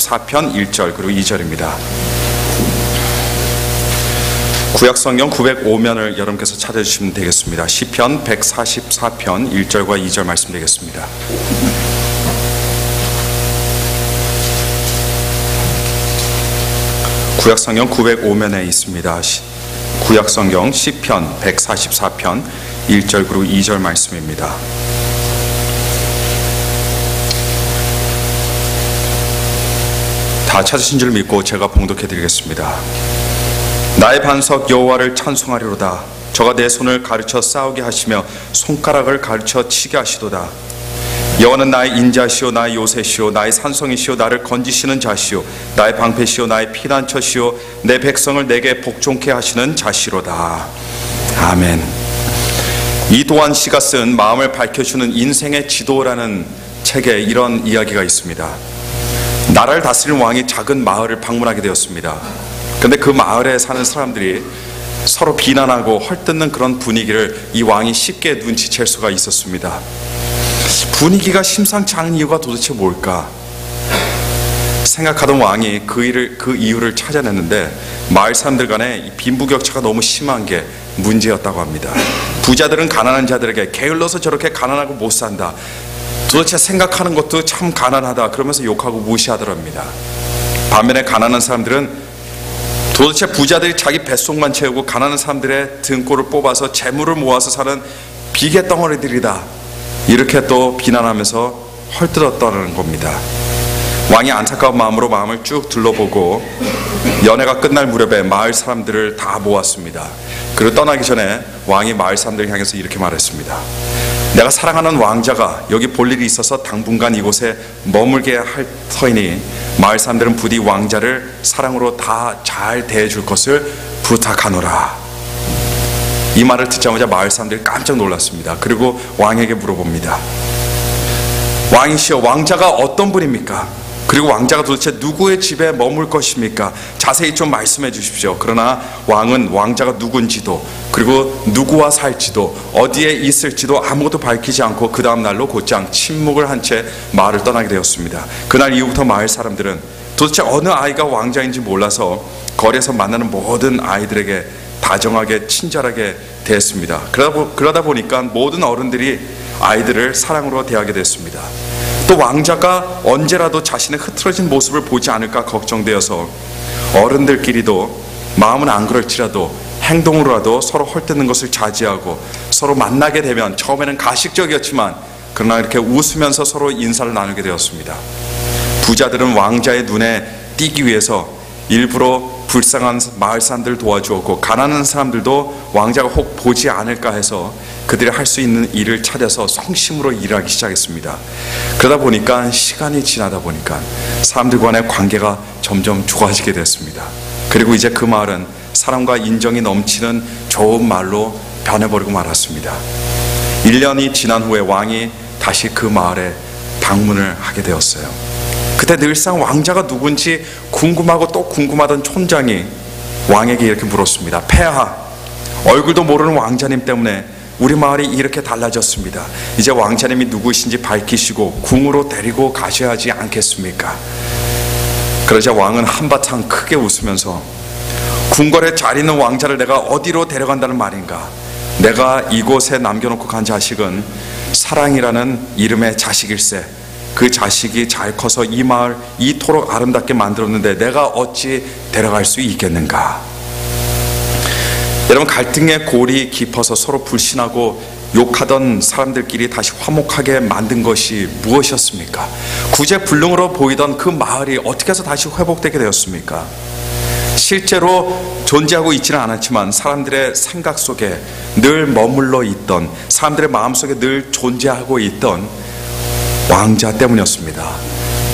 144편 1절 그리고 2절입니다. 구약성경 905면을 여러분께서 찾아주시면 되겠습니다. 시편 144편 1절과 2절 말씀드리겠습니다. 구약성경 905면에 있습니다. 구약성경 시편 144편 1절 그리고 2절 말씀입니다. 다 찾으신 줄 믿고 제가 봉독해 드리겠습니다. 나의 반석 여호와를 찬송하리로다. 저가 내 손을 가르쳐 싸우게 하시며 손가락을 가르쳐 치게 하시도다. 여호와는 나의 인자시오 나의 요새시오 나의 산성이시오 나를 건지시는 자시오 나의 방패시오 나의 피난처시오 내 백성을 내게 복종케 하시는 자시로다. 아멘. 이도환 씨가 쓴 마음을 밝혀주는 인생의 지도라는 책에 이런 이야기가 있습니다. 나라를 다스리는 왕이 작은 마을을 방문하게 되었습니다. 그런데 그 마을에 사는 사람들이 서로 비난하고 헐뜯는 그런 분위기를 이 왕이 쉽게 눈치챌 수가 있었습니다. 분위기가 심상치 않은 이유가 도대체 뭘까 생각하던 왕이 그 이유를 찾아냈는데 마을 사람들 간에 빈부격차가 너무 심한 게 문제였다고 합니다. 부자들은 가난한 자들에게 게을러서 저렇게 가난하고 못 산다, 도대체 생각하는 것도 참 가난하다 그러면서 욕하고 무시하더랍니다. 반면에 가난한 사람들은 도대체 부자들이 자기 뱃속만 채우고 가난한 사람들의 등골을 뽑아서 재물을 모아서 사는 비계덩어리들이다, 이렇게 또 비난하면서 헐뜯었다는 겁니다. 왕이 안타까운 마음으로 마음을 쭉 둘러보고 연회가 끝날 무렵에 마을 사람들을 다 모았습니다. 그리고 떠나기 전에 왕이 마을 사람들을 향해서 이렇게 말했습니다. 내가 사랑하는 왕자가 여기 볼 일이 있어서 당분간 이곳에 머물게 할 터이니 마을 사람들은 부디 왕자를 사랑으로 다 잘 대해줄 것을 부탁하노라. 이 말을 듣자마자 마을 사람들이 깜짝 놀랐습니다. 그리고 왕에게 물어봅니다. 왕이시여, 왕자가 어떤 분입니까? 그리고 왕자가 도대체 누구의 집에 머물 것입니까? 자세히 좀 말씀해 주십시오. 그러나 왕은 왕자가 누군지도 그리고 누구와 살지도 어디에 있을지도 아무것도 밝히지 않고 그 다음 날로 곧장 침묵을 한 채 마을을 떠나게 되었습니다. 그날 이후부터 마을 사람들은 도대체 어느 아이가 왕자인지 몰라서 거리에서 만나는 모든 아이들에게 다정하게 친절하게 대했습니다. 그러다 보니까 모든 어른들이 아이들을 사랑으로 대하게 됐습니다. 또 왕자가 언제라도 자신의 흐트러진 모습을 보지 않을까 걱정되어서 어른들끼리도 마음은 안 그럴지라도 행동으로라도 서로 헐뜯는 것을 자제하고 서로 만나게 되면 처음에는 가식적이었지만 그러나 이렇게 웃으면서 서로 인사를 나누게 되었습니다. 부자들은 왕자의 눈에 띄기 위해서 일부러 불쌍한 마을 사람들을 도와주었고 가난한 사람들도 왕자가 혹 보지 않을까 해서 그들이 할 수 있는 일을 찾아서 성심으로 일하기 시작했습니다. 그러다 보니까 시간이 지나다 보니까 사람들 간의 관계가 점점 좋아지게 됐습니다. 그리고 이제 그 마을은 사랑과 인정이 넘치는 좋은 마을로 변해버리고 말았습니다. 1년이 지난 후에 왕이 다시 그 마을에 방문을 하게 되었어요. 그때 늘상 왕자가 누군지 궁금하고 또 궁금하던 촌장이 왕에게 이렇게 물었습니다. 폐하, 얼굴도 모르는 왕자님 때문에 우리 마을이 이렇게 달라졌습니다. 이제 왕자님이 누구신지 밝히시고 궁으로 데리고 가셔야 하지 않겠습니까? 그러자 왕은 한바탕 크게 웃으면서 궁궐에 잘 있는 왕자를 내가 어디로 데려간다는 말인가? 내가 이곳에 남겨놓고 간 자식은 사랑이라는 이름의 자식일세. 그 자식이 잘 커서 이 마을 이토록 아름답게 만들었는데 내가 어찌 데려갈 수 있겠는가? 여러분, 갈등의 골이 깊어서 서로 불신하고 욕하던 사람들끼리 다시 화목하게 만든 것이 무엇이었습니까? 구제불능으로 보이던 그 마을이 어떻게 해서 다시 회복되게 되었습니까? 실제로 존재하고 있지는 않았지만 사람들의 생각 속에 늘 머물러 있던, 사람들의 마음속에 늘 존재하고 있던 왕자 때문이었습니다.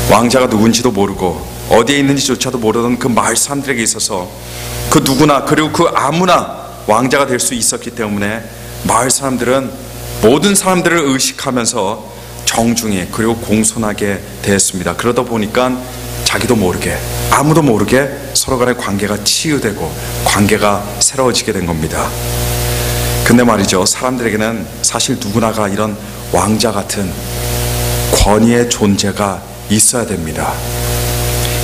왕자가 누군지도 모르고 어디에 있는지조차도 모르던 그 마을 사람들에게 있어서 그 누구나 그리고 그 아무나 왕자가 될 수 있었기 때문에 마을 사람들은 모든 사람들을 의식하면서 정중히 그리고 공손하게 대했습니다. 그러다 보니까 자기도 모르게 아무도 모르게 서로 간의 관계가 치유되고 관계가 새로워지게 된 겁니다. 근데 말이죠, 사람들에게는 사실 누구나가 이런 왕자 같은 권위의 존재가 있어야 됩니다.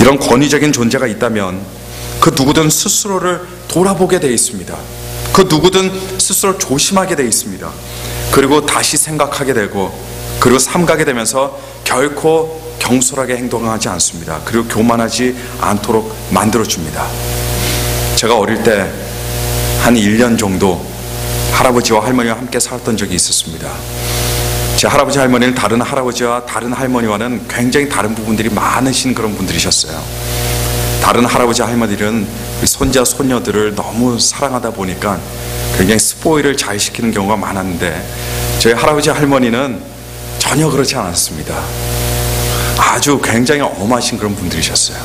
이런 권위적인 존재가 있다면 그 누구든 스스로를 돌아보게 되어 있습니다. 그 누구든 스스로 조심하게 되어 있습니다. 그리고 다시 생각하게 되고 그리고 삼가게 되면서 결코 경솔하게 행동하지 않습니다. 그리고 교만하지 않도록 만들어줍니다. 제가 어릴 때 한 1년 정도 할아버지와 할머니와 함께 살았던 적이 있었습니다. 제 할아버지 할머니는 다른 할아버지와 다른 할머니와는 굉장히 다른 부분들이 많으신 그런 분들이셨어요. 다른 할아버지 할머니들은 손자 손녀들을 너무 사랑하다 보니까 굉장히 스포일을 잘 시키는 경우가 많았는데 저희 할아버지 할머니는 전혀 그렇지 않았습니다. 아주 굉장히 엄하신 그런 분들이셨어요.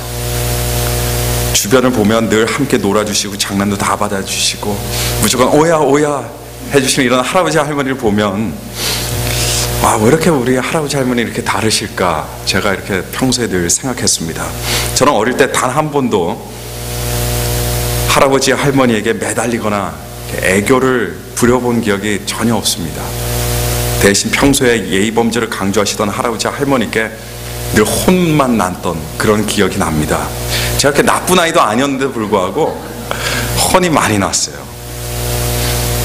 주변을 보면 늘 함께 놀아주시고 장난도 다 받아주시고 무조건 오야 오야 해주시는 이런 할아버지 할머니를 보면 왜 이렇게 우리 할아버지 할머니 이렇게 다르실까 제가 이렇게 평소에 늘 생각했습니다. 저는 어릴 때 단 한 번도 할아버지 할머니에게 매달리거나 애교를 부려본 기억이 전혀 없습니다. 대신 평소에 예의범죄를 강조하시던 할아버지 할머니께 늘 혼만 났던 그런 기억이 납니다. 제가 그렇게 나쁜 아이도 아니었는데도 불구하고 혼이 많이 났어요.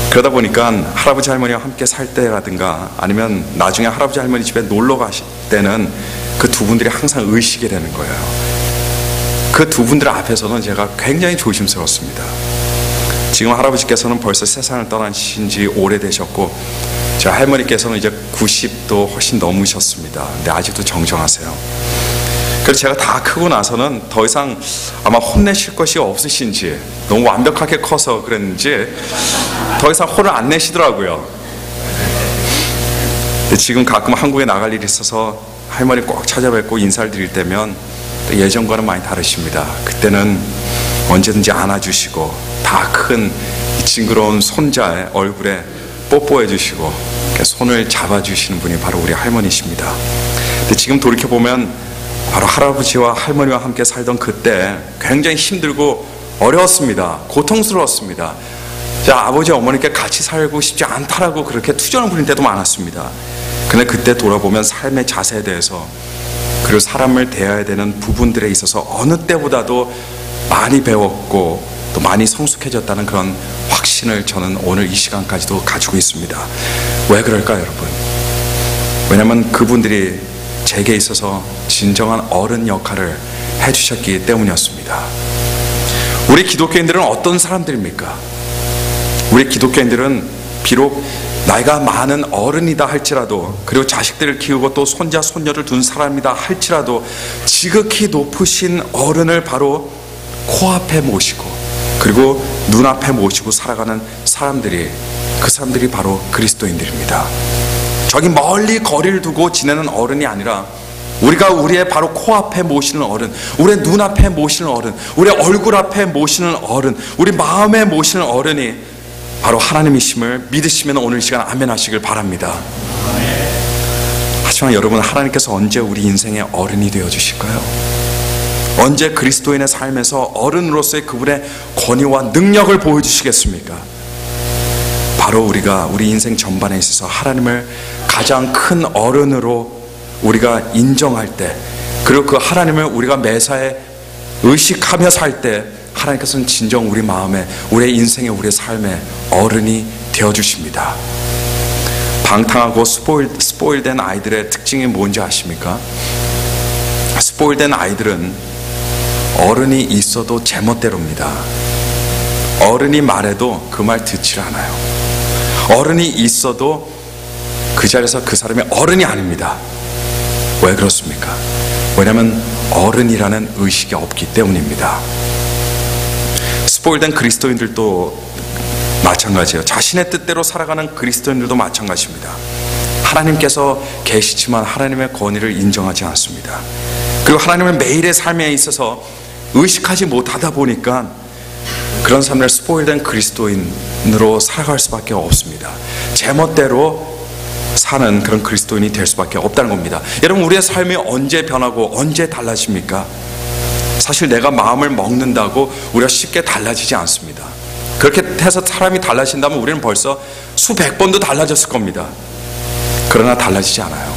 그러다 보니까 할아버지 할머니와 함께 살 때라든가 아니면 나중에 할아버지 할머니 집에 놀러 가실 때는 그 두 분들이 항상 의식이 되는 거예요. 그 두 분들 앞에서는 제가 굉장히 조심스러웠습니다. 지금 할아버지께서는 벌써 세상을 떠나신 지 오래되셨고 저 할머니께서는 이제 90도 훨씬 넘으셨습니다. 근데 아직도 정정하세요. 그래서 제가 다 크고 나서는 더 이상 아마 혼내실 것이 없으신지 너무 완벽하게 커서 그랬는지 더 이상 혼을 안 내시더라고요. 근데 지금 가끔 한국에 나갈 일이 있어서 할머니 꼭 찾아뵙고 인사를 드릴 때면 또 예전과는 많이 다르십니다. 그때는 언제든지 안아주시고 다 큰 징그러운 손자의 얼굴에 뽀뽀해 주시고 손을 잡아주시는 분이 바로 우리 할머니십니다. 근데 지금 돌이켜보면 바로 할아버지와 할머니와 함께 살던 그때 굉장히 힘들고 어려웠습니다. 고통스러웠습니다. 아버지 어머니께 같이 살고 싶지 않다라고 그렇게 투정을 부릴 때도 많았습니다. 근데 그때 돌아보면 삶의 자세에 대해서 그리고 사람을 대해야 되는 부분들에 있어서 어느 때보다도 많이 배웠고 또 많이 성숙해졌다는 그런 확신을 저는 오늘 이 시간까지도 가지고 있습니다. 왜 그럴까요, 여러분? 왜냐하면 그분들이 제게 있어서 진정한 어른 역할을 해주셨기 때문이었습니다. 우리 기독교인들은 어떤 사람들입니까? 우리 기독교인들은 비록 나이가 많은 어른이다 할지라도 그리고 자식들을 키우고 또 손자 손녀를 둔 사람이다 할지라도 지극히 높으신 어른을 바로 코앞에 모시고 그리고 눈앞에 모시고 살아가는 사람들이 그 사람들이 바로 그리스도인들입니다. 저기 멀리 거리를 두고 지내는 어른이 아니라 우리가 우리의 바로 코앞에 모시는 어른, 우리의 눈앞에 모시는 어른, 우리의 얼굴 앞에 모시는 어른, 우리 마음에 모시는 어른이 바로 하나님이심을 믿으시면 오늘 시간 아멘 하시길 바랍니다. 하지만 여러분, 하나님께서 언제 우리 인생의 어른이 되어주실까요? 언제 그리스도인의 삶에서 어른으로서의 그분의 권위와 능력을 보여주시겠습니까? 바로 우리가 우리 인생 전반에 있어서 하나님을 가장 큰 어른으로 우리가 인정할 때, 그리고 그 하나님을 우리가 매사에 의식하며 살 때 하나님께서는 진정 우리 마음에, 우리의 인생에, 우리의 삶에 어른이 되어주십니다. 방탕하고 스포일된 아이들의 특징이 뭔지 아십니까? 스포일된 아이들은 어른이 있어도 제멋대로입니다. 어른이 말해도 그 말 듣질 않아요. 어른이 있어도 그 자리에서 그 사람이 어른이 아닙니다. 왜 그렇습니까? 왜냐하면 어른이라는 의식이 없기 때문입니다. 스포일된 그리스도인들도 마찬가지예요. 자신의 뜻대로 살아가는 그리스도인들도 마찬가지입니다. 하나님께서 계시지만 하나님의 권위를 인정하지 않습니다. 그리고 하나님을 매일의 삶에 있어서 의식하지 못하다 보니까 그런 사람들 스포일된 그리스도인으로 살아갈 수밖에 없습니다. 제멋대로 사는 그런 그리스도인이 될 수밖에 없다는 겁니다. 여러분, 우리의 삶이 언제 변하고 언제 달라집니까? 사실 내가 마음을 먹는다고 우리가 쉽게 달라지지 않습니다. 그렇게 해서 사람이 달라진다면 우리는 벌써 수백 번도 달라졌을 겁니다. 그러나 달라지지 않아요.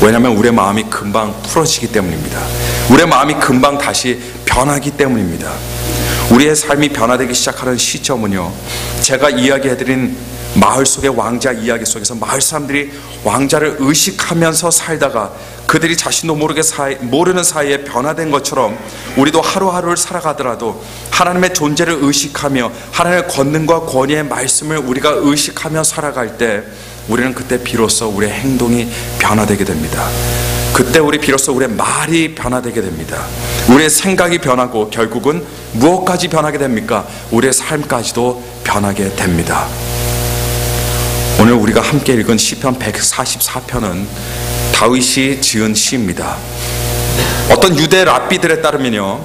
왜냐하면 우리의 마음이 금방 풀어지기 때문입니다. 우리의 마음이 금방 다시 변하기 때문입니다. 우리의 삶이 변화되기 시작하는 시점은요, 제가 이야기해드린 마을 속의 왕자 이야기 속에서 마을 사람들이 왕자를 의식하면서 살다가 그들이 자신도 모르는 사이에 변화된 것처럼 우리도 하루하루를 살아가더라도 하나님의 존재를 의식하며 하나님의 권능과 권위의 말씀을 우리가 의식하며 살아갈 때 우리는 그때 비로소 우리의 행동이 변화되게 됩니다. 그때 우리 비로소 우리의 말이 변화되게 됩니다. 우리의 생각이 변하고 결국은 무엇까지 변하게 됩니까? 우리의 삶까지도 변하게 됩니다. 오늘 우리가 함께 읽은 시편 144편은 다윗이 지은 시입니다. 어떤 유대 랍비들에 따르면요,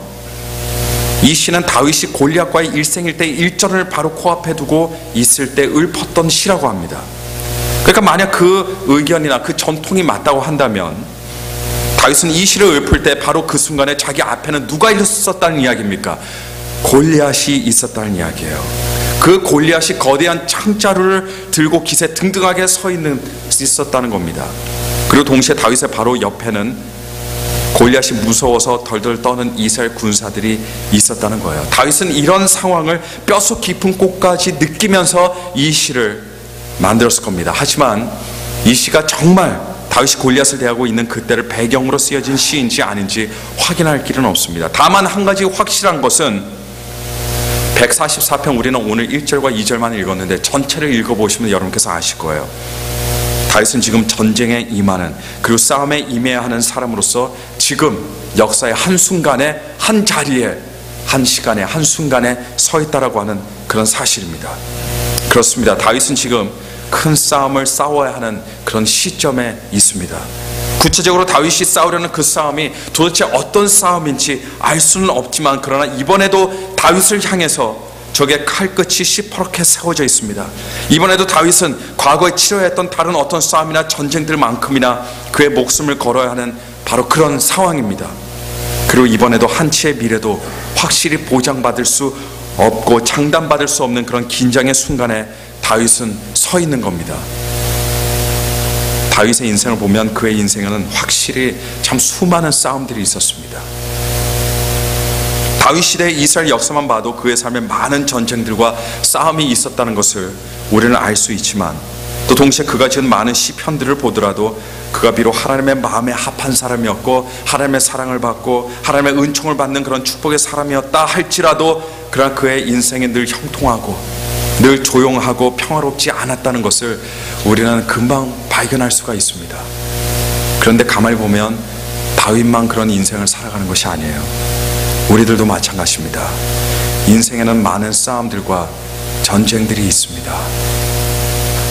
이 시는 다윗이 골리앗과의 일생일대 일전을 바로 코앞에 두고 있을 때 읊었던 시라고 합니다. 그러니까 만약 그 의견이나 그 전통이 맞다고 한다면 다윗은 이 시를 읊을 때 바로 그 순간에 자기 앞에는 누가 있었다는 이야기입니까? 골리앗이 있었다는 이야기예요. 그 골리앗이 거대한 창자루를 들고 기세 등등하게 있었다는 겁니다. 그리고 동시에 다윗의 바로 옆에는 골리앗이 무서워서 덜덜 떠는 이스라엘 군사들이 있었다는 거예요. 다윗은 이런 상황을 뼛속 깊은 곳까지 느끼면서 이 시를 만들었을 겁니다. 하지만 이 시가 정말 다윗이 골리앗을 대하고 있는 그때를 배경으로 쓰여진 시인지 아닌지 확인할 길은 없습니다. 다만 한 가지 확실한 것은 144편 우리는 오늘 1절과 2절만 읽었는데 전체를 읽어보시면 여러분께서 아실 거예요. 다윗은 지금 전쟁에 임하는, 그리고 싸움에 임해야 하는 사람으로서 지금 역사의 한순간에 한 자리에 한 시간에 한순간에 서 있다라고 하는 그런 사실입니다. 그렇습니다. 다윗은 지금 큰 싸움을 싸워야 하는 그런 시점에 있습니다. 구체적으로 다윗이 싸우려는 그 싸움이 도대체 어떤 싸움인지 알 수는 없지만, 그러나 이번에도 다윗을 향해서 적의 칼끝이 시퍼렇게 세워져 있습니다. 이번에도 다윗은 과거에 치러야 했던 다른 어떤 싸움이나 전쟁들만큼이나 그의 목숨을 걸어야 하는 바로 그런 상황입니다. 그리고 이번에도 한치의 미래도 확실히 보장받을 수 없고 장담받을 수 없는 그런 긴장의 순간에 다윗은 서 있는 겁니다. 다윗의 인생을 보면 그의 인생에는 확실히 참 수많은 싸움들이 있었습니다. 다윗 시대의 이스라엘 역사만 봐도 그의 삶에 많은 전쟁들과 싸움이 있었다는 것을 우리는 알 수 있지만, 또 동시에 그가 지은 많은 시편들을 보더라도 그가 비록 하나님의 마음에 합한 사람이었고 하나님의 사랑을 받고 하나님의 은총을 받는 그런 축복의 사람이었다 할지라도, 그러나 그의 인생이 늘 형통하고 늘 조용하고 평화롭지 않았다는 것을 우리는 금방 발견할 수가 있습니다. 그런데 가만히 보면 다윗만 그런 인생을 살아가는 것이 아니에요. 우리들도 마찬가지입니다. 인생에는 많은 싸움들과 전쟁들이 있습니다.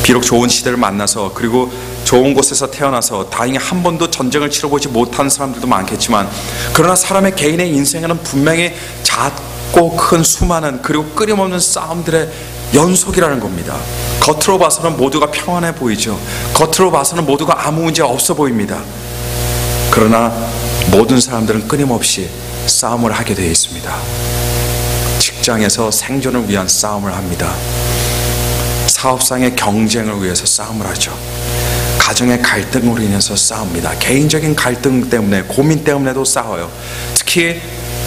비록 좋은 시대를 만나서, 그리고 좋은 곳에서 태어나서 다행히 한 번도 전쟁을 치러보지 못한 사람들도 많겠지만, 그러나 사람의 개인의 인생에는 분명히 작고 큰 수많은, 그리고 끊임없는 싸움들의 연속이라는 겁니다. 겉으로 봐서는 모두가 평안해 보이죠. 겉으로 봐서는 모두가 아무 문제 없어 보입니다. 그러나 모든 사람들은 끊임없이 싸움을 하게 되어 있습니다. 직장에서 생존을 위한 싸움을 합니다. 사업상의 경쟁을 위해서 싸움을 하죠. 가정의 갈등으로 인해서 싸웁니다. 개인적인 갈등 때문에, 고민 때문에도 싸워요. 특히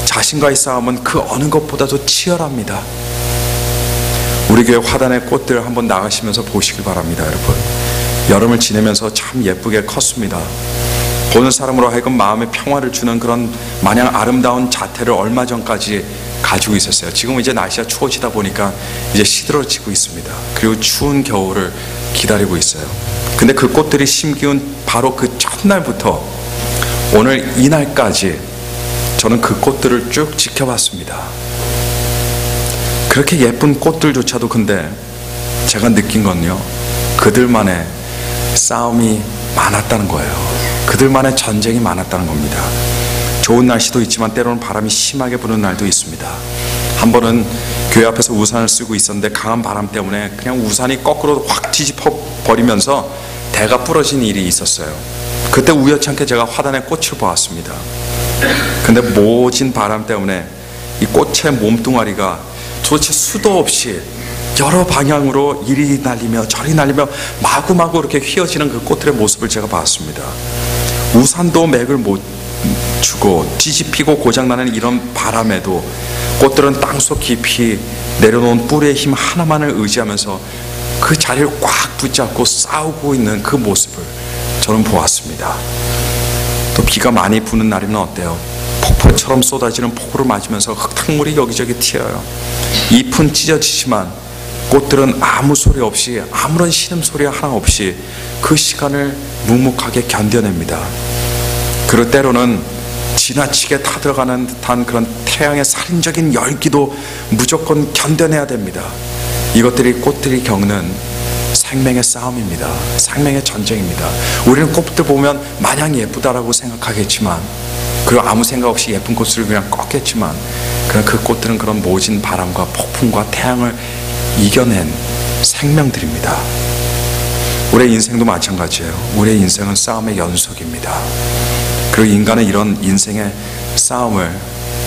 자신과의 싸움은 그 어느 것보다도 치열합니다. 우리 교회 화단의 꽃들 한번 나가시면서 보시길 바랍니다. 여러분, 여름을 지내면서 참 예쁘게 컸습니다. 보는 사람으로 하여금 마음에 평화를 주는 그런 마냥 아름다운 자태를 얼마 전까지 가지고 있었어요. 지금 이제 날씨가 추워지다 보니까 이제 시들어지고 있습니다. 그리고 추운 겨울을 기다리고 있어요. 근데 그 꽃들이 심기운 바로 그 첫날부터 오늘 이날까지 저는 그 꽃들을 쭉 지켜봤습니다. 그렇게 예쁜 꽃들조차도 근데 제가 느낀 건요, 그들만의 싸움이 많았다는 거예요. 그들만의 전쟁이 많았다는 겁니다. 좋은 날씨도 있지만 때로는 바람이 심하게 부는 날도 있습니다. 한 번은 교회 앞에서 우산을 쓰고 있었는데 강한 바람 때문에 그냥 우산이 거꾸로 확 뒤집어 버리면서 대가 부러진 일이 있었어요. 그때 우연찮게 제가 화단에 꽃을 보았습니다. 근데 모진 바람 때문에 이 꽃의 몸뚱아리가 도대체 수도 없이 여러 방향으로 이리 날리며 저리 날리며 마구마구 이렇게 휘어지는 그 꽃들의 모습을 제가 봤습니다. 우산도 맥을 못 주고 뒤집히고 고장나는 이런 바람에도 꽃들은 땅속 깊이 내려놓은 뿌리의 힘 하나만을 의지하면서 그 자리를 꽉 붙잡고 싸우고 있는 그 모습을 저는 보았습니다. 또 비가 많이 부는 날이면 어때요? 폭포처럼 쏟아지는 폭우를 맞으면서 흙탕물이 여기저기 튀어요. 잎은 찢어지지만 꽃들은 아무 소리 없이, 아무런 신음소리 하나 없이 그 시간을 묵묵하게 견뎌냅니다. 그리고 때로는 지나치게 타들어가는 듯한 그런 태양의 살인적인 열기도 무조건 견뎌내야 됩니다. 이것들이 꽃들이 겪는 생명의 싸움입니다. 생명의 전쟁입니다. 우리는 꽃들 보면 마냥 예쁘다라고 생각하겠지만, 그리고 아무 생각 없이 예쁜 꽃을 그냥 꺾겠지만, 그러나 그 꽃들은 그런 모진 바람과 폭풍과 태양을 이겨낸 생명들입니다. 우리의 인생도 마찬가지예요. 우리의 인생은 싸움의 연속입니다. 그리고 인간은 이런 인생의 싸움을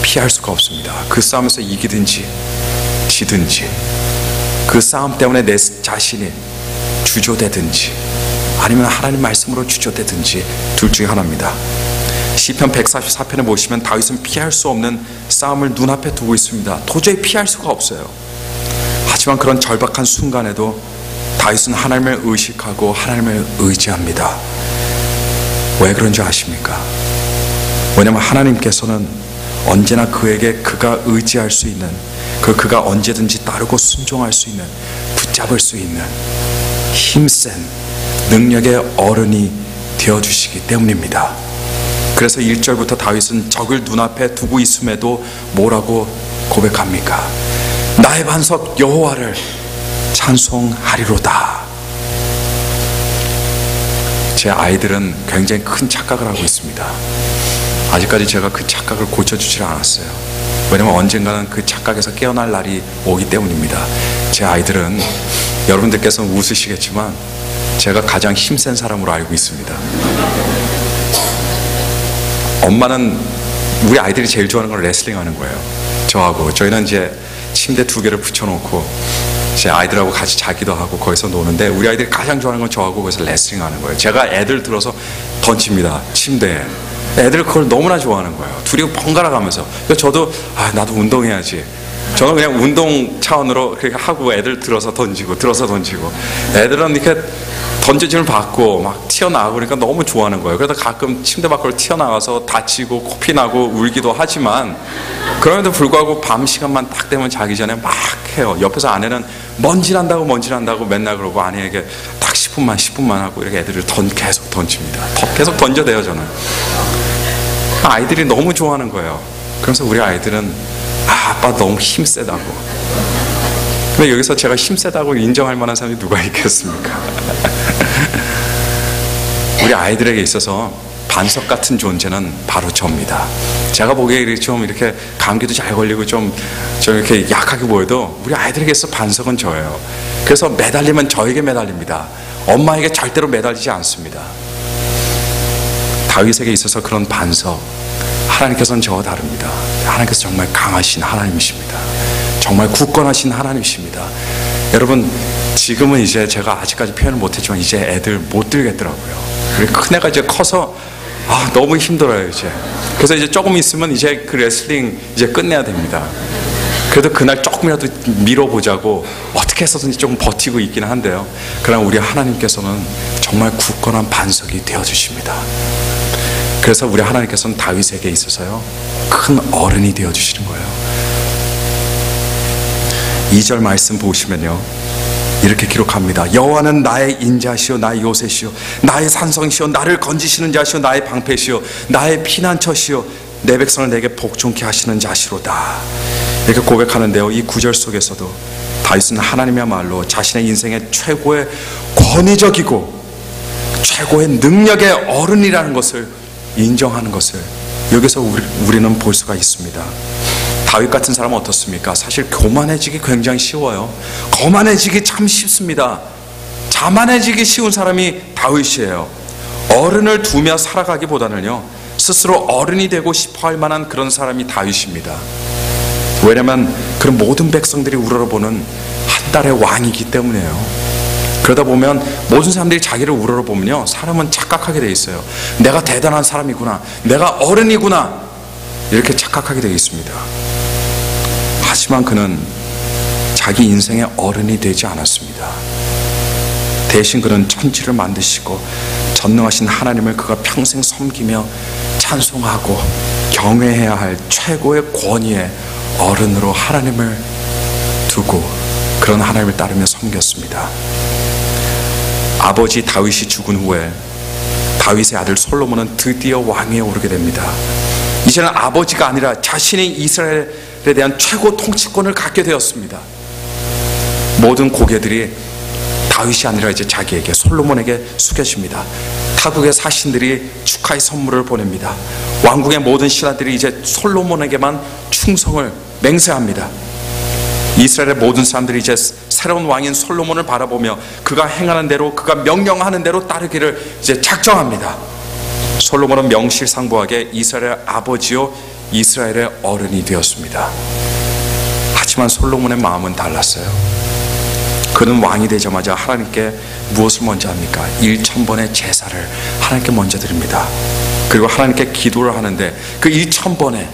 피할 수가 없습니다. 그 싸움에서 이기든지 지든지, 그 싸움 때문에 내 자신이 주저되든지 아니면 하나님 말씀으로 주저되든지 둘 중에 하나입니다. 시편 144편에 보시면 다윗은 피할 수 없는 싸움을 눈앞에 두고 있습니다. 도저히 피할 수가 없어요. 하지만 그런 절박한 순간에도 다윗은 하나님을 의식하고 하나님을 의지합니다. 왜 그런지 아십니까? 왜냐하면 하나님께서는 언제나 그에게 그가 의지할 수 있는, 그가 언제든지 따르고 순종할 수 있는, 붙잡을 수 있는 힘센 능력의 어른이 되어주시기 때문입니다. 그래서 1절부터 다윗은 적을 눈앞에 두고 있음에도 뭐라고 고백합니까? 나의 반석 여호와를 찬송하리로다. 제 아이들은 굉장히 큰 착각을 하고 있습니다. 아직까지 제가 그 착각을 고쳐주질 않았어요. 왜냐면 언젠가는 그 착각에서 깨어날 날이 오기 때문입니다. 제 아이들은, 여러분들께서는 웃으시겠지만 제가 가장 힘센 사람으로 알고 있습니다. 엄마는, 우리 아이들이 제일 좋아하는 건 레슬링 하는 거예요. 저하고. 저희는 이제 침대 2개를 붙여놓고 제 아이들하고 같이 자기도 하고 거기서 노는데, 우리 아이들이 가장 좋아하는 건 저하고 거기서 레슬링 하는 거예요. 제가 애들 들어서 던집니다, 침대에. 애들 그걸 너무나 좋아하는 거예요. 둘이 번갈아 가면서. 그래서 저도 나도 운동해야지. 저는 그냥 운동 차원으로 그렇게 하고 애들 들어서 던지고 애들은 이렇게 던져짐을 받고 막 튀어나가고 그러니까 너무 좋아하는 거예요. 그러다 가끔 침대 밖으로 튀어나가서 다치고 코피 나고 울기도 하지만, 그럼에도 불구하고 밤 시간만 딱 되면 자기 전에 막 해요. 옆에서 아내는 먼지 난다고 맨날 그러고 아내에게 딱 10분만 하고 이렇게 애들을 계속 던집니다. 계속 던져대요. 저는 아이들이 너무 좋아하는 거예요. 그래서 우리 아이들은 아빠 너무 힘세다고. 근데 여기서 제가 힘세다고 인정할 만한 사람이 누가 있겠습니까? 우리 아이들에게 있어서 반석 같은 존재는 바로 저입니다. 제가 보기에 좀 이렇게 감기도 잘 걸리고 좀 이렇게 약하게 보여도 우리 아이들에게 있어서 반석은 저예요. 그래서 매달리면 저에게 매달립니다. 엄마에게 절대로 매달리지 않습니다. 다윗에게 있어서 그런 반석, 하나님께서는 저와 다릅니다. 하나님께서 정말 강하신 하나님이십니다. 정말 굳건하신 하나님이십니다. 여러분, 지금은 이제 제가 아직까지 표현을 못했지만 이제 애들 못 들겠더라고요. 그리고 큰애가 이제 커서 너무 힘들어요 이제. 그래서 이제 조금 있으면 이제 그 레슬링 이제 끝내야 됩니다. 그래도 그날 조금이라도 밀어보자고 어떻게 해서든지 조금 버티고 있긴 한데요. 그러나 우리 하나님께서는 정말 굳건한 반석이 되어주십니다. 그래서 우리 하나님께서는 다윗에게 있어서요 큰 어른이 되어주시는 거예요. 2절 말씀 보시면요 이렇게 기록합니다. 여호와는 나의 인자시오 나의 요새시오 나의 산성이시오 나를 건지시는 자시오 나의 방패시오 나의 피난처시오 내 백성을 내게 복종케 하시는 자시로다. 이렇게 고백하는데요, 이 구절 속에서도 다윗은 하나님이야말로 자신의 인생의 최고의 권위적이고 최고의 능력의 어른이라는 것을 인정하는 것을 여기서 우리는 볼 수가 있습니다. 다윗 같은 사람은 어떻습니까? 사실 교만해지기 굉장히 쉬워요. 거만해지기 참 쉽습니다. 자만해지기 쉬운 사람이 다윗이에요. 어른을 두며 살아가기보다는요 스스로 어른이 되고 싶어 할 만한 그런 사람이 다윗입니다. 왜냐하면 그런 모든 백성들이 우러러보는 한 달의 왕이기 때문이에요. 그러다 보면 모든 사람들이 자기를 우러러보면요, 사람은 착각하게 돼 있어요. 내가 대단한 사람이구나, 내가 어른이구나, 이렇게 착각하게 되어 있습니다. 하지만 그는 자기 인생의 어른이 되지 않았습니다. 대신 그는 천지를 만드시고 전능하신 하나님을 그가 평생 섬기며 찬송하고 경외해야 할 최고의 권위의 어른으로 하나님을 두고 그런 하나님을 따르며 섬겼습니다. 아버지 다윗이 죽은 후에 다윗의 아들 솔로몬은 드디어 왕위에 오르게 됩니다. 이제는 아버지가 아니라 자신이 이스라엘에 대한 최고 통치권을 갖게 되었습니다. 모든 고개들이 다윗이 아니라 이제 자기에게, 솔로몬에게 숙여집니다. 타국의 사신들이 축하의 선물을 보냅니다. 왕국의 모든 신하들이 이제 솔로몬에게만 충성을 맹세합니다. 이스라엘의 모든 사람들이 이제 새로운 왕인 솔로몬을 바라보며 그가 행하는 대로, 그가 명령하는 대로 따르기를 이제 작정합니다. 솔로몬은 명실상부하게 이스라엘의 아버지요 이스라엘의 어른이 되었습니다. 하지만 솔로몬의 마음은 달랐어요. 그는 왕이 되자마자 하나님께 무엇을 먼저 합니까? 1000번의 제사를 하나님께 먼저 드립니다. 그리고 하나님께 기도를 하는데 그 1000번의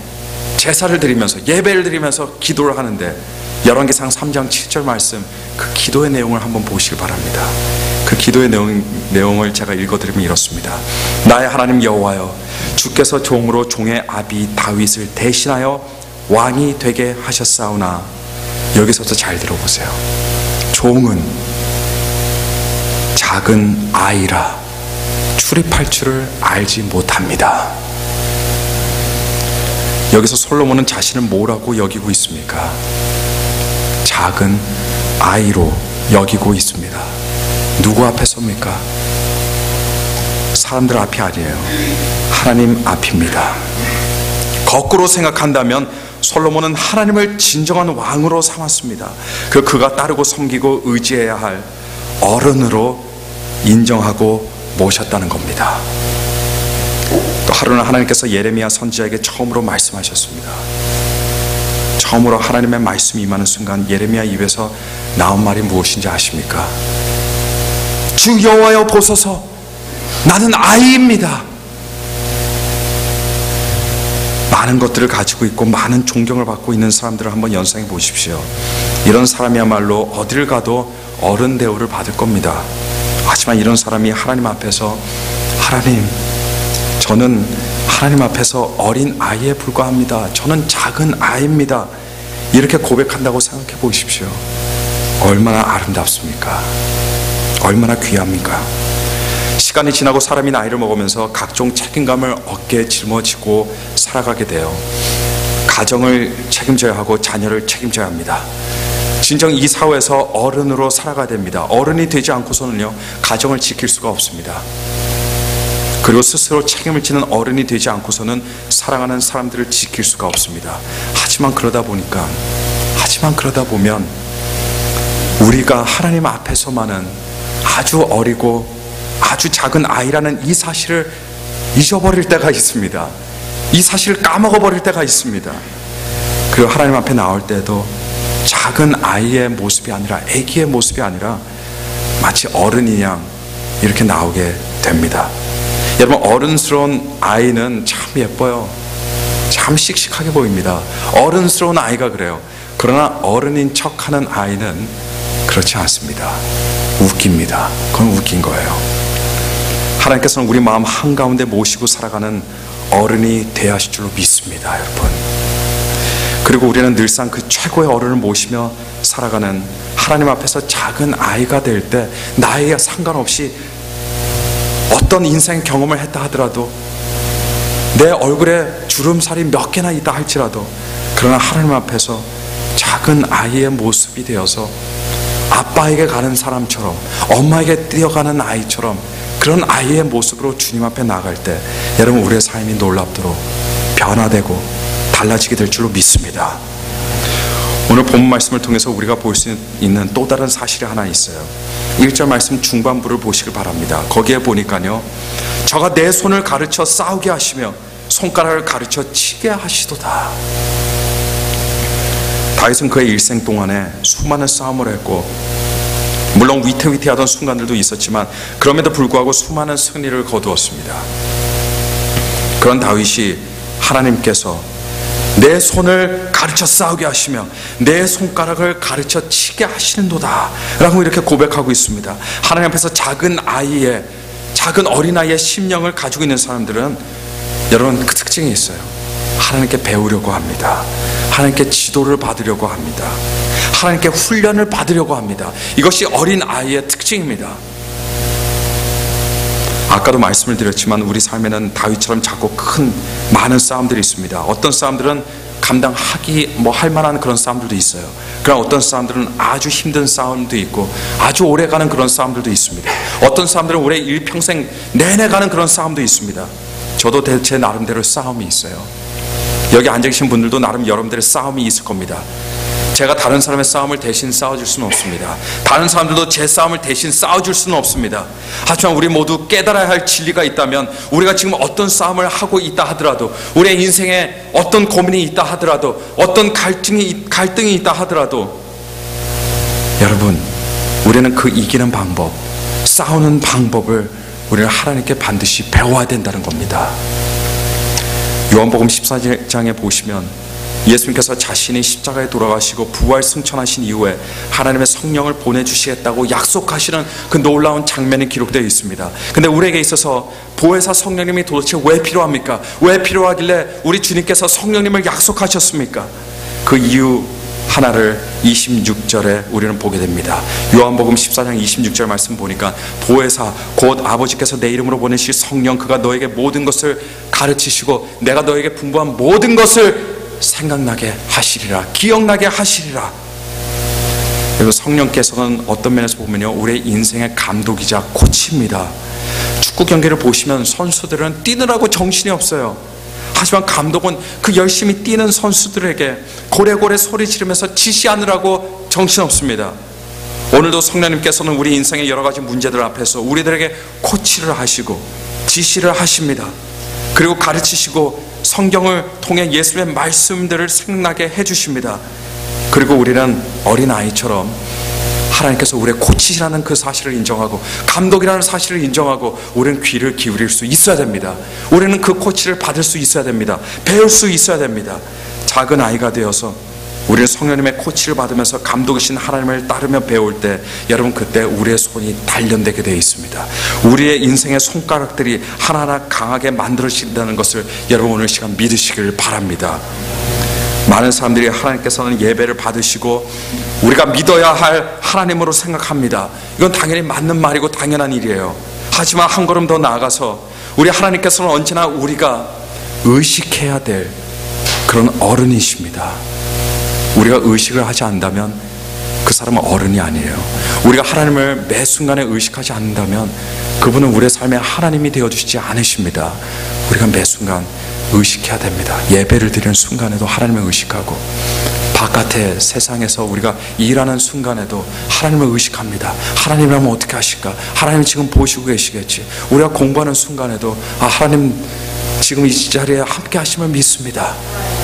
제사를 드리면서, 예배를 드리면서 기도를 하는데, 열왕기상 3장 7절 말씀, 그 기도의 내용을 한번 보시길 바랍니다. 그 기도의 내용을 제가 읽어드리면 이렇습니다. 나의 하나님 여호와여, 주께서 종으로 종의 아비 다윗을 대신하여 왕이 되게 하셨사오나, 여기서부터 잘 들어보세요. 종은 작은 아이라 출입할 줄을 알지 못합니다. 여기서 솔로몬은 자신을 뭐라고 여기고 있습니까? 작은 아이로 여기고 있습니다. 누구 앞에 섭니까? 사람들 앞이 아니에요. 하나님 앞입니다. 거꾸로 생각한다면 솔로몬은 하나님을 진정한 왕으로 삼았습니다. 그가 따르고 섬기고 의지해야 할 어른으로 인정하고 모셨다는 겁니다. 또 하루는 하나님께서 예레미야 선지자에게 처음으로 말씀하셨습니다. 처음으로 하나님의 말씀이 임하는 순간 예레미야 입에서 나온 말이 무엇인지 아십니까? 주 여호와여 보소서, 나는 아이입니다. 많은 것들을 가지고 있고 많은 존경을 받고 있는 사람들을 한번 연상해 보십시오. 이런 사람이야말로 어딜 가도 어른 대우를 받을 겁니다. 하지만 이런 사람이 하나님 앞에서, 하나님, 저는 하나님 앞에서 어린 아이에 불과합니다. 저는 작은 아이입니다. 이렇게 고백한다고 생각해 보십시오. 얼마나 아름답습니까? 얼마나 귀합니까? 시간이 지나고 사람이 나이를 먹으면서 각종 책임감을 어깨에 짊어지고 살아가게 돼요. 가정을 책임져야 하고 자녀를 책임져야 합니다. 진정 이 사회에서 어른으로 살아가야 됩니다. 어른이 되지 않고서는요, 가정을 지킬 수가 없습니다. 그리고 스스로 책임을 지는 어른이 되지 않고서는 사랑하는 사람들을 지킬 수가 없습니다. 하지만 그러다 보면 우리가 하나님 앞에서만은 아주 어리고 아주 작은 아이라는 이 사실을 잊어버릴 때가 있습니다. 이 사실을 까먹어버릴 때가 있습니다. 그리고 하나님 앞에 나올 때도 작은 아이의 모습이 아니라, 아기의 모습이 아니라 마치 어른이 양 이렇게 나오게 됩니다. 여러분, 어른스러운 아이는 참 예뻐요. 참 씩씩하게 보입니다. 어른스러운 아이가 그래요. 그러나 어른인 척하는 아이는 그렇지 않습니다. 웃깁니다. 그건 웃긴 거예요. 하나님께서는 우리 마음 한가운데 모시고 살아가는 어른이 되어야 하실 줄로 믿습니다, 여러분. 그리고 우리는 늘상 그 최고의 어른을 모시며 살아가는, 하나님 앞에서 작은 아이가 될 때 나이에 상관없이 어떤 인생 경험을 했다 하더라도, 내 얼굴에 주름살이 몇 개나 있다 할지라도, 그러나 하나님 앞에서 작은 아이의 모습이 되어서 아빠에게 가는 사람처럼, 엄마에게 뛰어가는 아이처럼, 그런 아이의 모습으로 주님 앞에 나갈 때 여러분, 우리의 삶이 놀랍도록 변화되고 달라지게 될 줄로 믿습니다. 오늘 본문 말씀을 통해서 우리가 볼 수 있는 또 다른 사실이 하나 있어요. 1절 말씀 중반부를 보시길 바랍니다. 거기에 보니까요, 저가 내 손을 가르쳐 싸우게 하시며 손가락을 가르쳐 치게 하시도다. 다윗은 그의 일생 동안에 수많은 싸움을 했고 물론 위태위태하던 순간들도 있었지만 그럼에도 불구하고 수많은 승리를 거두었습니다. 그런 다윗이 하나님께서 내 손을 가르쳐 싸우게 하시며 내 손가락을 가르쳐 치게 하시는도다 라고 이렇게 고백하고 있습니다. 하나님 앞에서 작은 어린아이의 심령을 가지고 있는 사람들은 여러분 그 특징이 있어요. 하나님께 배우려고 합니다. 하나님께 지도를 받으려고 합니다. 하나님께 훈련을 받으려고 합니다. 이것이 어린아이의 특징입니다. 아까도 말씀을 드렸지만 우리 삶에는 다윗처럼 작고 많은 싸움들이 있습니다. 어떤 싸움들은 감당하기 할 만한 그런 싸움들도 있어요. 그러나 어떤 싸움들은 아주 힘든 싸움도 있고 아주 오래 가는 그런 싸움들도 있습니다. 어떤 싸움들은 우리 일평생 내내 가는 그런 싸움도 있습니다. 저도 제 나름대로 싸움이 있어요. 여기 앉아 계신 분들도 나름 여러분들의 싸움이 있을 겁니다. 제가 다른 사람의 싸움을 대신 싸워줄 수는 없습니다. 다른 사람들도 제 싸움을 대신 싸워줄 수는 없습니다. 하지만 우리 모두 깨달아야 할 진리가 있다면, 우리가 지금 어떤 싸움을 하고 있다 하더라도, 우리의 인생에 어떤 고민이 있다 하더라도, 어떤 갈등이 있다 하더라도, 여러분, 우리는 그 이기는 방법, 싸우는 방법을 우리는 하나님께 반드시 배워야 된다는 겁니다. 요한복음 14장에 보시면 예수님께서 자신이 십자가에 돌아가시고 부활 승천하신 이후에 하나님의 성령을 보내주시겠다고 약속하시는 그 놀라운 장면이 기록되어 있습니다. 근데 우리에게 있어서 보혜사 성령님이 도대체 왜 필요합니까? 왜 필요하길래 우리 주님께서 성령님을 약속하셨습니까? 그 이유 하나를 26절에 우리는 보게 됩니다. 요한복음 14장 26절 말씀 보니까 보혜사 곧 아버지께서 내 이름으로 보내실 성령, 그가 너에게 모든 것을 가르치시고 내가 너에게 분부한 모든 것을 생각나게 하시리라, 기억나게 하시리라. 그리고 성령께서는 어떤 면에서 보면요, 우리의 인생의 감독이자 코치입니다. 축구 경기를 보시면 선수들은 뛰느라고 정신이 없어요. 하지만 감독은 그 열심히 뛰는 선수들에게 고래고래 소리 지르면서 지시하느라고 정신없습니다. 오늘도 성령님께서는 우리 인생의 여러 가지 문제들 앞에서 우리들에게 코치를 하시고 지시를 하십니다. 그리고 가르치시고 성경을 통해 예수님의 말씀들을 생각나게 해주십니다. 그리고 우리는 어린아이처럼 하나님께서 우리의 코치라는 그 사실을 인정하고 감독이라는 사실을 인정하고 우리는 귀를 기울일 수 있어야 됩니다. 우리는 그 코치를 받을 수 있어야 됩니다. 배울 수 있어야 됩니다. 작은 아이가 되어서 우리는 성령님의 코치를 받으면서 감독이신 하나님을 따르며 배울 때, 여러분 그때 우리의 손이 단련되게 되어 있습니다. 우리의 인생의 손가락들이 하나하나 강하게 만들어진다는 것을 여러분 오늘 시간 믿으시길 바랍니다. 많은 사람들이 하나님께서는 예배를 받으시고 우리가 믿어야 할 하나님으로 생각합니다. 이건 당연히 맞는 말이고 당연한 일이에요. 하지만 한 걸음 더 나아가서 우리 하나님께서는 언제나 우리가 의식해야 될 그런 어른이십니다. 우리가 의식을 하지 않는다면 그 사람은 어른이 아니에요. 우리가 하나님을 매 순간에 의식하지 않는다면 그분은 우리의 삶에 하나님이 되어주시지 않으십니다. 우리가 매 순간 의식해야 됩니다. 예배를 드리는 순간에도 하나님을 의식하고, 바깥에 세상에서 우리가 일하는 순간에도 하나님을 의식합니다. 하나님이라면 어떻게 하실까? 하나님 지금 보시고 계시겠지. 우리가 공부하는 순간에도 하나님 지금 이 자리에 함께 하심을 믿습니다.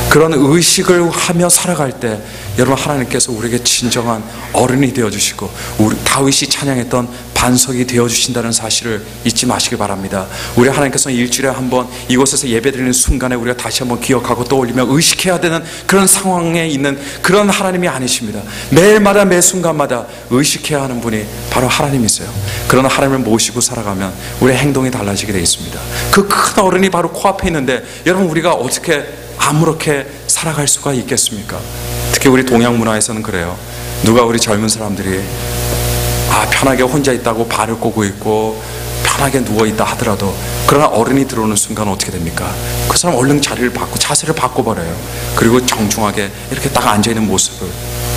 그런 의식을 하며 살아갈 때 여러분 하나님께서 우리에게 진정한 어른이 되어주시고 우리 다윗이 찬양했던 반석이 되어주신다는 사실을 잊지 마시기 바랍니다. 우리 하나님께서는 일주일에 한번 이곳에서 예배드리는 순간에 우리가 다시 한번 기억하고 떠올리며 의식해야 되는 그런 상황에 있는 그런 하나님이 아니십니다. 매일마다 매 순간마다 의식해야 하는 분이 바로 하나님이세요. 그런 하나님을 모시고 살아가면 우리의 행동이 달라지게 되어 있습니다. 그 큰 어른이 바로 코앞에 있는데 여러분 우리가 어떻게 아무렇게 살아갈 수가 있겠습니까? 특히 우리 동양 문화에서는 그래요. 누가 우리 젊은 사람들이 편하게 혼자 있다고 발을 꼬고 있고 편하게 누워있다 하더라도 그러나 어른이 들어오는 순간 어떻게 됩니까? 그 사람 얼른 자세를 바꿔버려요. 그리고 정중하게 이렇게 딱 앉아있는 모습을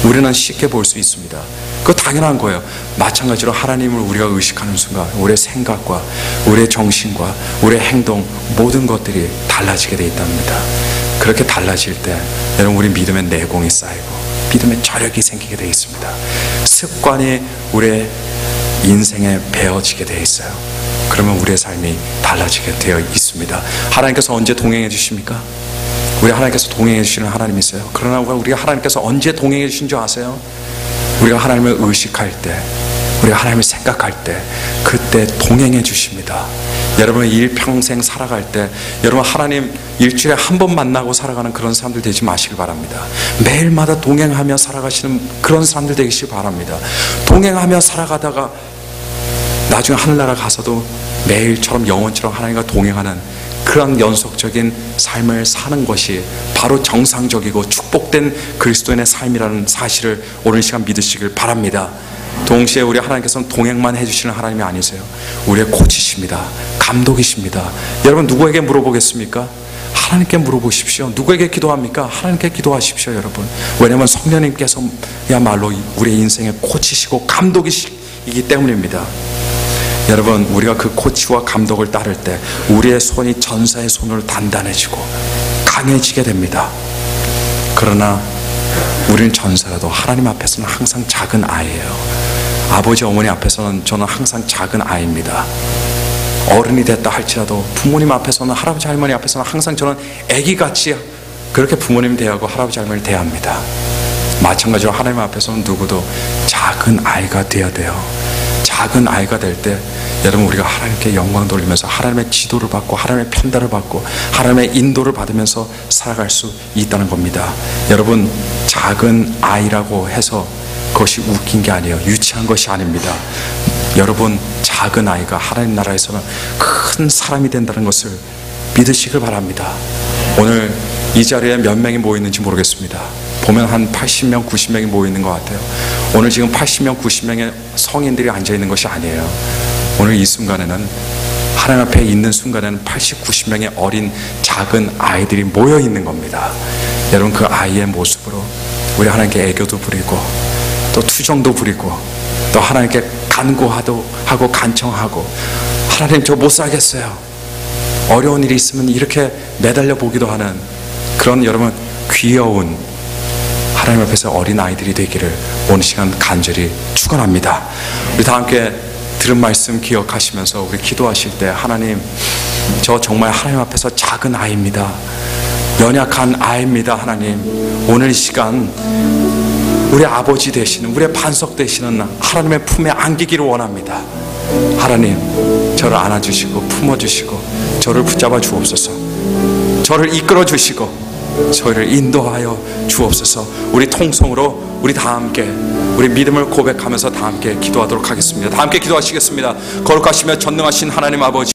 우리는 쉽게 볼 수 있습니다. 그거 당연한 거예요. 마찬가지로 하나님을 우리가 의식하는 순간 우리의 생각과 우리의 정신과 우리의 행동 모든 것들이 달라지게 돼 있답니다. 그렇게 달라질 때 여러분 우리 믿음의 내공이 쌓이고 믿음의 저력이 생기게 되어 있습니다. 습관이 우리의 인생에 배어지게 되어 있어요. 그러면 우리의 삶이 달라지게 되어 있습니다. 하나님께서 언제 동행해 주십니까? 우리 하나님께서 동행해 주시는 하나님이세요. 그러나 우리가 하나님께서 언제 동행해 주신 줄 아세요? 우리가 하나님을 의식할 때, 우리가 하나님을 생각할 때 그때 동행해 주십니다. 여러분의 일평생 살아갈 때 여러분 하나님 일주일에 한 번 만나고 살아가는 그런 사람들 되지 마시길 바랍니다. 매일마다 동행하며 살아가시는 그런 사람들 되시길 바랍니다. 동행하며 살아가다가 나중에 하늘나라 가서도 매일처럼 영원처럼 하나님과 동행하는 그런 연속적인 삶을 사는 것이 바로 정상적이고 축복된 그리스도인의 삶이라는 사실을 오늘 시간 믿으시길 바랍니다. 동시에 우리 하나님께서는 동행만 해주시는 하나님이 아니세요. 우리의 코치십니다. 감독이십니다. 여러분 누구에게 물어보겠습니까? 하나님께 물어보십시오. 누구에게 기도합니까? 하나님께 기도하십시오. 여러분, 왜냐하면 성령님께서야말로 우리의 인생의 코치시고 감독이시기 때문입니다. 여러분, 우리가 그 코치와 감독을 따를 때 우리의 손이 전사의 손으로 단단해지고 강해지게 됩니다. 그러나 우리는 전사라도 하나님 앞에서는 항상 작은 아이예요. 아버지 어머니 앞에서는 저는 항상 작은 아이입니다. 어른이 됐다 할지라도 부모님 앞에서는, 할아버지 할머니 앞에서는 항상 저는 아기같이 그렇게 부모님 대하고 할아버지 할머니를 대합니다. 마찬가지로 하나님 앞에서는 누구도 작은 아이가 되어야 돼요. 작은 아이가 될 때 여러분 우리가 하나님께 영광 돌리면서 하나님의 지도를 받고 하나님의 편달을 받고 하나님의 인도를 받으면서 살아갈 수 있다는 겁니다. 여러분, 작은 아이라고 해서 그것이 웃긴 게 아니에요. 유치한 것이 아닙니다. 여러분, 작은 아이가 하나님 나라에서는 큰 사람이 된다는 것을 믿으시길 바랍니다. 오늘 이 자리에 몇 명이 모였는지 모르겠습니다. 보면 한 80명, 90명이 모여있는 것 같아요. 오늘 지금 80명, 90명의 성인들이 앉아있는 것이 아니에요. 오늘 이 순간에는, 하나님 앞에 있는 순간에는 80, 90명의 어린 작은 아이들이 모여있는 겁니다. 여러분, 그 아이의 모습으로 우리 하나님께 애교도 부리고 또 투정도 부리고 또 하나님께 간구하고 간청하고, 하나님 저 못 살겠어요, 어려운 일이 있으면 이렇게 매달려 보기도 하는 그런 여러분 귀여운 하나님 앞에서 어린 아이들이 되기를 오늘 시간 간절히 축원합니다. 우리 다 함께 들은 말씀 기억하시면서 우리 기도하실 때, 하나님 저 정말 하나님 앞에서 작은 아이입니다. 연약한 아이입니다. 하나님 오늘 이 시간 우리 아버지 되시는, 우리의 반석 되시는 하나님의 품에 안기기를 원합니다. 하나님 저를 안아주시고 품어주시고 저를 붙잡아 주옵소서. 저를 이끌어 주시고 저희를 인도하여 주옵소서. 우리 통성으로 우리 다 함께 우리 믿음을 고백하면서 다 함께 기도하도록 하겠습니다. 다 함께 기도하시겠습니다. 거룩하시며 전능하신 하나님 아버지,